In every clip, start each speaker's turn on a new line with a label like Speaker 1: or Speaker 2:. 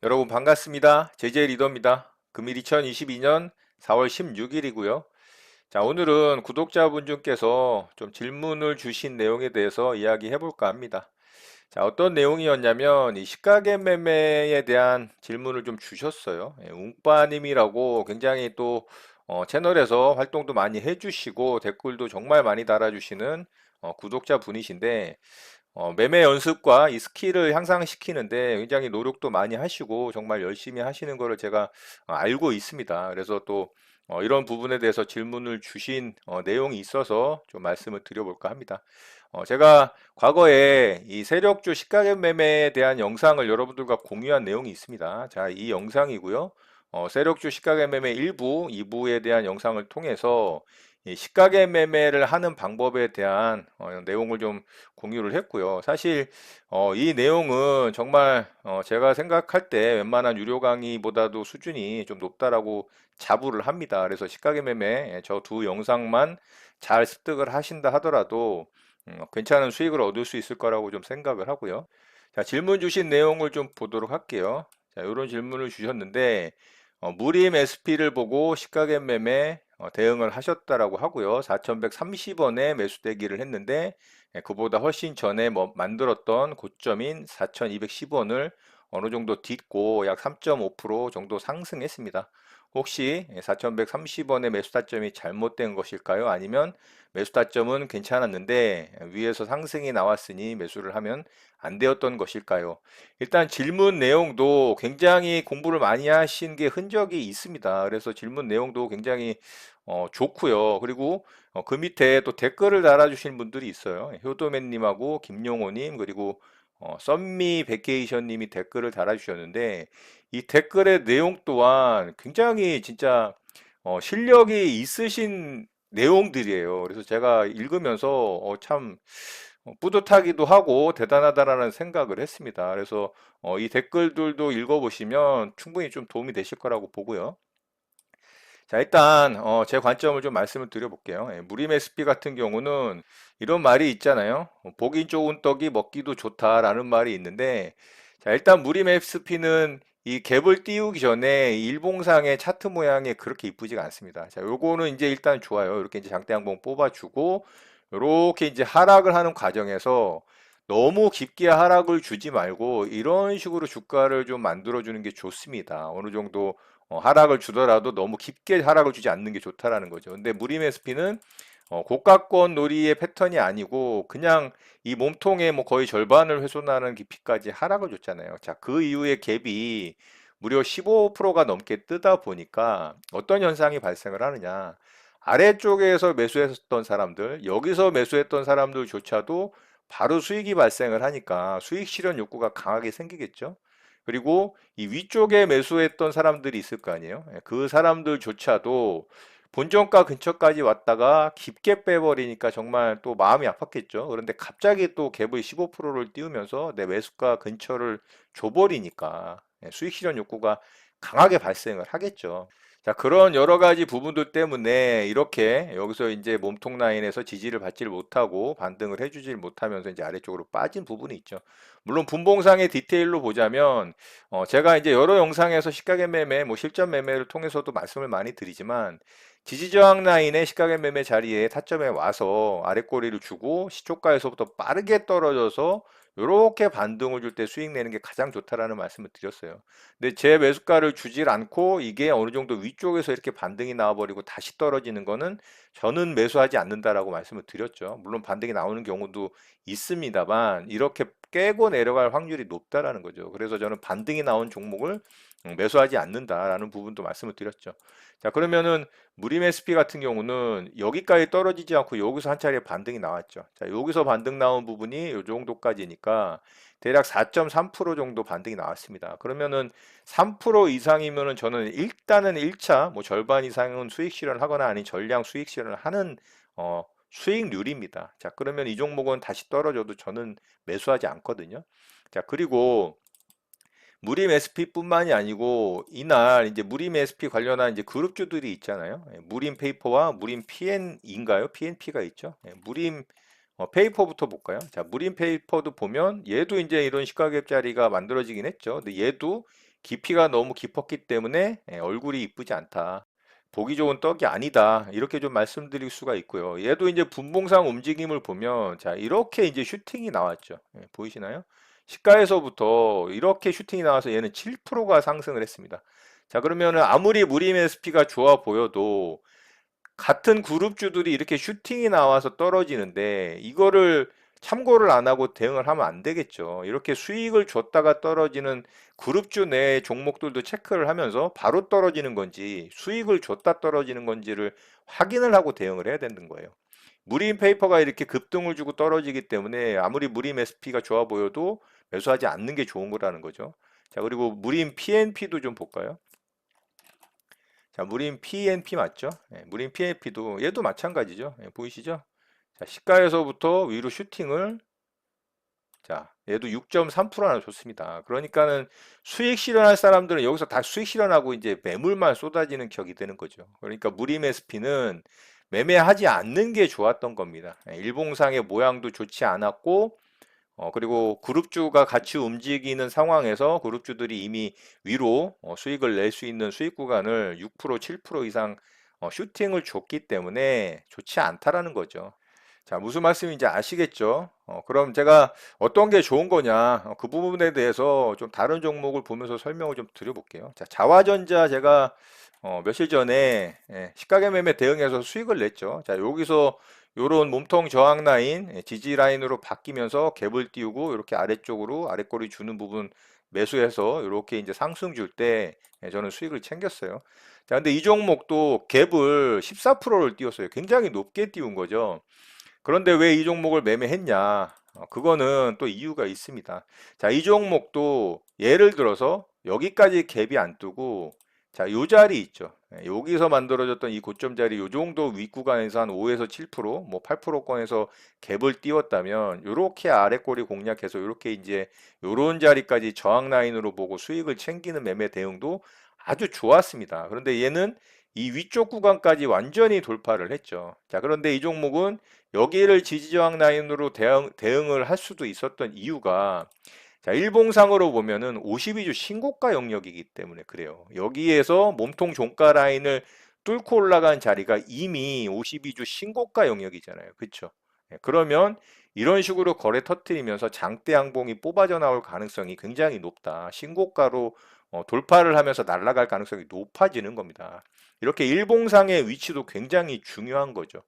Speaker 1: 여러분 반갑습니다. 제재 리더입니다. 금일 2022년 4월 16일이고요. 자, 오늘은 구독자분 중께서 좀 질문을 주신 내용에 대해서 이야기해 볼까 합니다. 자, 어떤 내용이었냐면 이 시가get 매매에 대한 질문을 좀 주셨어요. 웅빠님이라고 굉장히 또 채널에서 활동도 많이 해주시고 댓글도 정말 많이 달아주시는 구독자 분이신데 매매 연습과 이 스킬을 향상시키는데 굉장히 노력도 많이 하시고 정말 열심히 하시는 거를 제가 알고 있습니다. 그래서 또 이런 부분에 대해서 질문을 주신 내용이 있어서 좀 말씀을 드려볼까 합니다. 제가 과거에 이 세력주 시가get 매매에 대한 영상을 여러분들과 공유한 내용이 있습니다. 자, 이 영상이고요. 세력주 시가get 매매 1부, 2부에 대한 영상을 통해서 이 시가get 매매를 하는 방법에 대한 내용을 좀 공유를 했고요. 사실 이 내용은 정말 제가 생각할 때 웬만한 유료 강의보다도 수준이 좀 높다라고 자부를 합니다. 그래서 시가get 매매 저 두 영상만 잘 습득을 하신다 하더라도 괜찮은 수익을 얻을 수 있을 거라고 좀 생각을 하고요. 자, 질문 주신 내용을 좀 보도록 할게요. 자, 이런 질문을 주셨는데 무림 SP를 보고 시가get 매매 대응을 하셨다라고 하고요. 4,130원에 매수대기를 했는데 그보다 훨씬 전에 만들었던 고점인 4,210원을 어느 정도 딛고 약 3.5% 정도 상승했습니다. 혹시 4,130원의 매수 타점이 잘못된 것일까요? 아니면 매수 타점은 괜찮았는데 위에서 상승이 나왔으니 매수를 하면 안 되었던 것일까요? 일단 질문 내용도 굉장히 공부를 많이 하신 게 흔적이 있습니다. 그래서 질문 내용도 굉장히 좋고요. 그리고 그 밑에 또 댓글을 달아주신 분들이 있어요. 효도맨님하고 김용호님 그리고 썸미 베케이션님이 댓글을 달아주셨는데 이 댓글의 내용 또한 굉장히 진짜 실력이 있으신 내용들이에요. 그래서 제가 읽으면서 참 뿌듯하기도 하고 대단하다라는 생각을 했습니다. 그래서 이 댓글들도 읽어보시면 충분히 좀 도움이 되실 거라고 보고요. 자, 일단 제 관점을 좀 말씀을 드려볼게요. 무림 SP 같은 경우는 이런 말이 있잖아요. 보기 좋은 떡이 먹기도 좋다라는 말이 있는데, 자, 일단 무림 SP는 이 갭을 띄우기 전에 이 일봉상의 차트 모양이 그렇게 이쁘지가 않습니다. 자, 요거는 이제 일단 좋아요. 이렇게 이제 장대 양봉 뽑아주고, 이렇게 이제 하락을 하는 과정에서 너무 깊게 하락을 주지 말고 이런 식으로 주가를 좀 만들어주는 게 좋습니다. 어느 정도 하락을 주더라도 너무 깊게 하락을 주지 않는 게 좋다라는 거죠. 근데 무림 SP는 고가권 놀이의 패턴이 아니고 그냥 이 몸통의 뭐 거의 절반을 훼손하는 깊이까지 하락을 줬잖아요. 자, 그 이후에 갭이 무려 15%가 넘게 뜨다 보니까 어떤 현상이 발생을 하느냐. 아래쪽에서 매수했던 사람들, 여기서 매수했던 사람들조차도 바로 수익이 발생을 하니까 수익 실현 욕구가 강하게 생기겠죠. 그리고 이 위쪽에 매수했던 사람들이 있을 거 아니에요. 그 사람들조차도 본전가 근처까지 왔다가 깊게 빼버리니까 정말 또 마음이 아팠겠죠. 그런데 갑자기 또 갭의 15%를 띄우면서 내 매수가 근처를 줘버리니까 수익 실현 욕구가 강하게 발생을 하겠죠. 자, 그런 여러 가지 부분들 때문에 이렇게 여기서 이제 몸통 라인에서 지지를 받지를 못하고 반등을 해주질 못하면서 이제 아래쪽으로 빠진 부분이 있죠. 물론 분봉상의 디테일로 보자면 제가 이제 여러 영상에서 시가get 매매, 뭐 실전 매매를 통해서도 말씀을 많이 드리지만 지지저항 라인의 시가get 매매 자리에 타점에 와서 아랫꼬리를 주고 시초가에서부터 빠르게 떨어져서 이렇게 반등을 줄 때 수익 내는 게 가장 좋다라는 말씀을 드렸어요. 근데 제 매수가를 주질 않고 이게 어느 정도 위쪽에서 이렇게 반등이 나와버리고 다시 떨어지는 거는 저는 매수하지 않는다라고 말씀을 드렸죠. 물론 반등이 나오는 경우도 있습니다만 이렇게 깨고 내려갈 확률이 높다라는 거죠. 그래서 저는 반등이 나온 종목을 매수하지 않는다라는 부분도 말씀을 드렸죠. 자, 그러면은 무림 SP 같은 경우는 여기까지 떨어지지 않고 여기서 한 차례 반등이 나왔죠. 자, 여기서 반등 나온 부분이 이 정도까지니까 대략 4.3% 정도 반등이 나왔습니다. 그러면은 3% 이상이면은 저는 일단은 1차 뭐 절반 이상은 수익 실현을 하거나 아닌 전량 수익 실현을 하는 수익률입니다. 자, 그러면 이 종목은 다시 떨어져도 저는 매수하지 않거든요. 자, 그리고 무림 SP뿐만이 아니고 이날 이제 무림 SP 관련한 이제 그룹주들이 있잖아요. 무림 페이퍼와 무림 PN인가요? PNP가 있죠. 무림 페이퍼부터 볼까요? 자, 무림 페이퍼도 보면 얘도 이제 이런 시가갭 자리가 만들어지긴 했죠. 근데 얘도 깊이가 너무 깊었기 때문에 얼굴이 이쁘지 않다. 보기 좋은 떡이 아니다. 이렇게 좀 말씀드릴 수가 있고요. 얘도 이제 분봉상 움직임을 보면 자, 이렇게 이제 슈팅이 나왔죠. 보이시나요? 시가에서부터 이렇게 슈팅이 나와서 얘는 7%가 상승을 했습니다. 자, 그러면은 아무리 무림 SP가 좋아 보여도 같은 그룹주들이 이렇게 슈팅이 나와서 떨어지는데 이거를 참고를 안 하고 대응을 하면 안 되겠죠. 이렇게 수익을 줬다가 떨어지는 그룹주 내 종목들도 체크를 하면서 바로 떨어지는 건지 수익을 줬다 떨어지는 건지를 확인을 하고 대응을 해야 되는 거예요. 무림 페이퍼가 이렇게 급등을 주고 떨어지기 때문에 아무리 무림 SP가 좋아 보여도 매수하지 않는 게 좋은 거라는 거죠. 자, 그리고 무림 PNP도 좀 볼까요? 자, 무림 PNP 맞죠? 무림 PNP도 얘도 마찬가지죠. 보이시죠? 자, 시가에서부터 위로 슈팅을 자, 얘도 6.3%나 줬습니다. 그러니까는 수익 실현할 사람들은 여기서 다 수익 실현하고 이제 매물만 쏟아지는 격이 되는 거죠. 그러니까 무림 SP는 매매하지 않는 게 좋았던 겁니다. 일봉상의 모양도 좋지 않았고 그리고 그룹주가 같이 움직이는 상황에서 그룹주들이 이미 위로 수익을 낼 수 있는 수익 구간을 6%, 7% 이상 슈팅을 줬기 때문에 좋지 않다라는 거죠. 자, 무슨 말씀인지 아시겠죠? 그럼 제가 어떤 게 좋은 거냐, 그 부분에 대해서 좀 다른 종목을 보면서 설명을 좀 드려볼게요. 자, 자화전자 제가 며칠 전에 시가gen 매매 대응해서 수익을 냈죠. 자, 여기서 요런 몸통 저항 라인, 지지 라인으로 바뀌면서 갭을 띄우고 이렇게 아래쪽으로 아랫꼬리 주는 부분 매수해서 이렇게 이제 상승 줄 때 저는 수익을 챙겼어요. 자, 근데 이 종목도 갭을 14%를 띄웠어요. 굉장히 높게 띄운 거죠. 그런데 왜 이 종목을 매매했냐? 그거는 또 이유가 있습니다. 자, 이 종목도 예를 들어서 여기까지 갭이 안 뜨고 자, 요 자리 있죠. 여기서 만들어졌던 이 고점 자리 요 정도 윗구간에서 한 5에서 7%, 뭐 8%권에서 갭을 띄웠다면 요렇게 아랫꼬리 공략해서 요렇게 이제 요런 자리까지 저항 라인으로 보고 수익을 챙기는 매매 대응도 아주 좋았습니다. 그런데 얘는 이 위쪽 구간까지 완전히 돌파를 했죠. 자, 그런데 이 종목은 여기를 지지저항 라인으로 대응을 할 수도 있었던 이유가 자, 일봉상으로 보면은 52주 신고가 영역이기 때문에 그래요. 여기에서 몸통 종가 라인을 뚫고 올라간 자리가 이미 52주 신고가 영역이잖아요. 그렇죠? 그러면 이런 식으로 거래 터트리면서 장대 양봉이 뽑아져 나올 가능성이 굉장히 높다. 신고가로 돌파를 하면서 날아갈 가능성이 높아지는 겁니다. 이렇게 일봉상의 위치도 굉장히 중요한 거죠.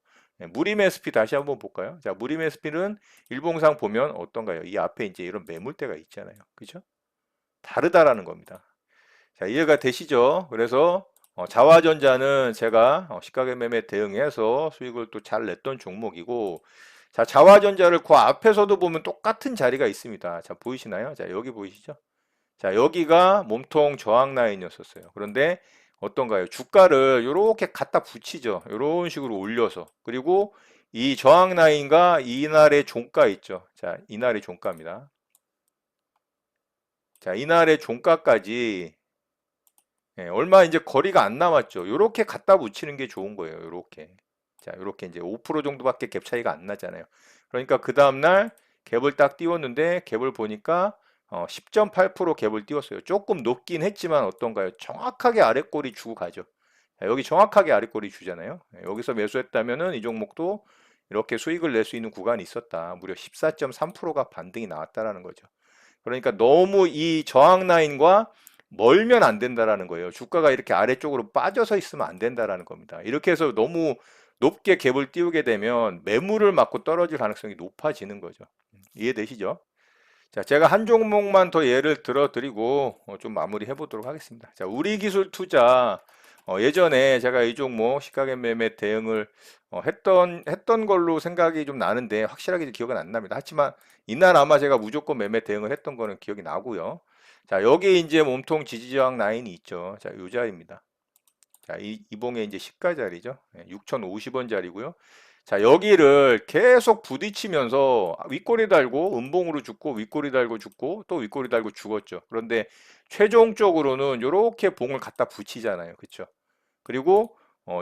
Speaker 1: 무림 SP 다시 한번 볼까요? 자, 무림 SP는 일봉상 보면 어떤가요? 이 앞에 이제 이런 매물대가 있잖아요. 그죠? 다르다라는 겁니다. 자, 이해가 되시죠? 그래서 자화전자는 제가 시가gen 매매 대응해서 수익을 또 잘 냈던 종목이고 자, 자화전자를 그 앞에서도 보면 똑같은 자리가 있습니다. 자, 보이시나요? 자, 여기 보이시죠? 자, 여기가 몸통 저항 라인이었었어요. 그런데 어떤가요? 주가를 이렇게 갖다 붙이죠. 이런 식으로 올려서. 그리고 이 저항 라인과 이날의 종가 있죠. 자, 이날의 종가입니다. 자, 이날의 종가까지 얼마 이제 거리가 안 남았죠. 이렇게 갖다 붙이는 게 좋은 거예요. 이렇게. 자, 이렇게 이제 5% 정도밖에 갭 차이가 안 나잖아요. 그러니까 그 다음날 갭을 딱 띄웠는데 갭을 보니까 10.8% 갭을 띄웠어요. 조금 높긴 했지만 어떤가요? 정확하게 아랫꼬리 주고 가죠. 자, 여기 정확하게 아랫꼬리 주잖아요. 여기서 매수했다면은 이 종목도 이렇게 수익을 낼 수 있는 구간이 있었다. 무려 14.3%가 반등이 나왔다라는 거죠. 그러니까 너무 이 저항 라인과 멀면 안 된다라는 거예요. 주가가 이렇게 아래쪽으로 빠져서 있으면 안 된다라는 겁니다. 이렇게 해서 너무 높게 갭을 띄우게 되면 매물을 맞고 떨어질 가능성이 높아지는 거죠. 이해되시죠? 자, 제가 한 종목만 더 예를 들어 드리고 좀 마무리 해보도록 하겠습니다. 자, 우리기술투자 예전에 제가 이 종목 시가gen 매매 대응을 했던 걸로 생각이 좀 나는데 확실하게 기억은 안 납니다. 하지만 이날 아마 제가 무조건 매매 대응을 했던 거는 기억이 나고요. 자, 여기 이제 몸통 지지저항 라인이 있죠. 자, 요 자리입니다. 자, 이봉의 이제 시가 자리죠. 6,050원 자리고요. 자, 여기를 계속 부딪히면서 윗꼬리 달고 음봉으로 죽고 윗꼬리 달고 죽고 또 윗꼬리 달고 죽었죠. 그런데 최종적으로는 이렇게 봉을 갖다 붙이잖아요. 그렇죠? 그리고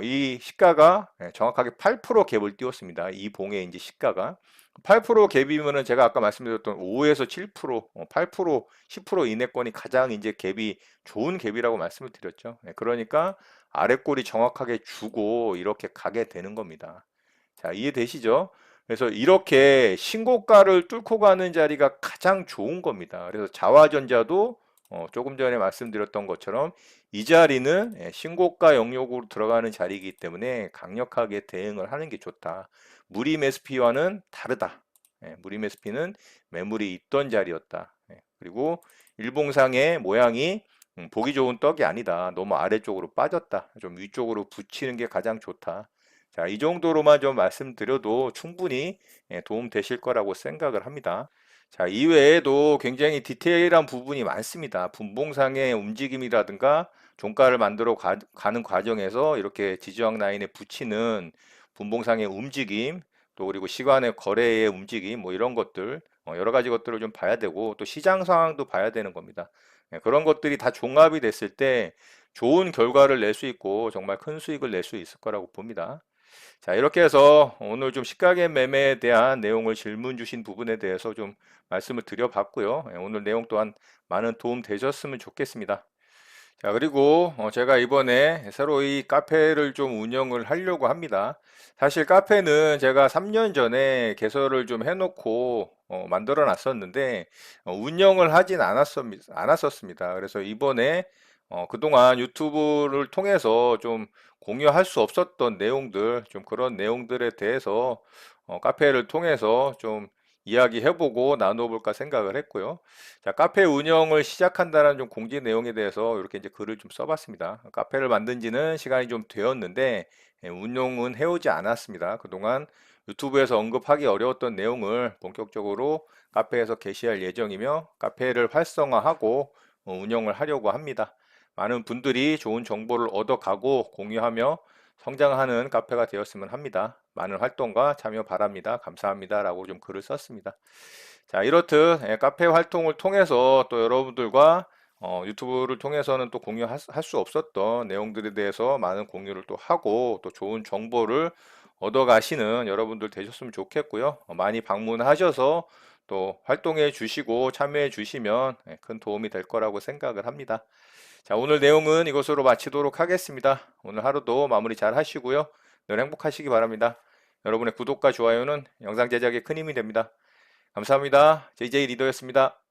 Speaker 1: 이 시가가 정확하게 8% 갭을 띄웠습니다. 이 봉의 이제 시가가 8% 갭이면은 제가 아까 말씀드렸던 5에서 7%, 8%, 10% 이내권이 가장 이제 갭이 좋은 갭이라고 말씀을 드렸죠. 그러니까 아랫골이 정확하게 주고 이렇게 가게 되는 겁니다. 자, 이해되시죠? 그래서 이렇게 신고가를 뚫고 가는 자리가 가장 좋은 겁니다. 그래서 자화전자도 조금 전에 말씀드렸던 것처럼 이 자리는 신고가 영역으로 들어가는 자리이기 때문에 강력하게 대응을 하는 게 좋다. 무림 SP와는 다르다. 무림 SP는 매물이 있던 자리였다. 그리고 일봉상의 모양이 보기 좋은 떡이 아니다. 너무 아래쪽으로 빠졌다. 좀 위쪽으로 붙이는 게 가장 좋다. 자, 이 정도로만 좀 말씀드려도 충분히 도움 되실 거라고 생각을 합니다. 자, 이외에도 굉장히 디테일한 부분이 많습니다. 분봉상의 움직임이라든가 종가를 만들어 가는 과정에서 이렇게 지지학 라인에 붙이는 분봉상의 움직임, 또 그리고 시간의 거래의 움직임, 뭐 이런 것들, 여러 가지 것들을 좀 봐야 되고, 또 시장 상황도 봐야 되는 겁니다. 그런 것들이 다 종합이 됐을 때 좋은 결과를 낼 수 있고, 정말 큰 수익을 낼 수 있을 거라고 봅니다. 자, 이렇게 해서 오늘 좀 시가get 매매에 대한 내용을 질문 주신 부분에 대해서 좀 말씀을 드려봤고요. 오늘 내용 또한 많은 도움 되셨으면 좋겠습니다. 자, 그리고 제가 이번에 새로 이 카페를 좀 운영을 하려고 합니다. 사실 카페는 제가 3년 전에 개설을 좀 해놓고 만들어 놨었는데 운영을 하진 않았었습니다. 그래서 이번에 그동안 유튜브를 통해서 좀 공유할 수 없었던 내용들, 좀 그런 내용들에 대해서 카페를 통해서 좀 이야기해보고 나눠볼까 생각을 했고요. 자, 카페 운영을 시작한다는 좀 공지 내용에 대해서 이렇게 이제 글을 좀 써봤습니다. 카페를 만든 지는 시간이 좀 되었는데 운영은 해오지 않았습니다. 그동안 유튜브에서 언급하기 어려웠던 내용을 본격적으로 카페에서 게시할 예정이며 카페를 활성화하고 운영을 하려고 합니다. 많은 분들이 좋은 정보를 얻어가고 공유하며 성장하는 카페가 되었으면 합니다. 많은 활동과 참여 바랍니다. 감사합니다. 라고 좀 글을 썼습니다. 자, 이렇듯 카페 활동을 통해서 또 여러분들과 유튜브를 통해서는 또 공유할 수 없었던 내용들에 대해서 많은 공유를 또 하고 또 좋은 정보를 얻어가시는 여러분들 되셨으면 좋겠고요. 많이 방문하셔서 또 활동해 주시고 참여해 주시면 큰 도움이 될 거라고 생각을 합니다. 자, 오늘 내용은 이것으로 마치도록 하겠습니다. 오늘 하루도 마무리 잘 하시고요. 늘 행복하시기 바랍니다. 여러분의 구독과 좋아요는 영상 제작에 큰 힘이 됩니다. 감사합니다. JJ 리더였습니다.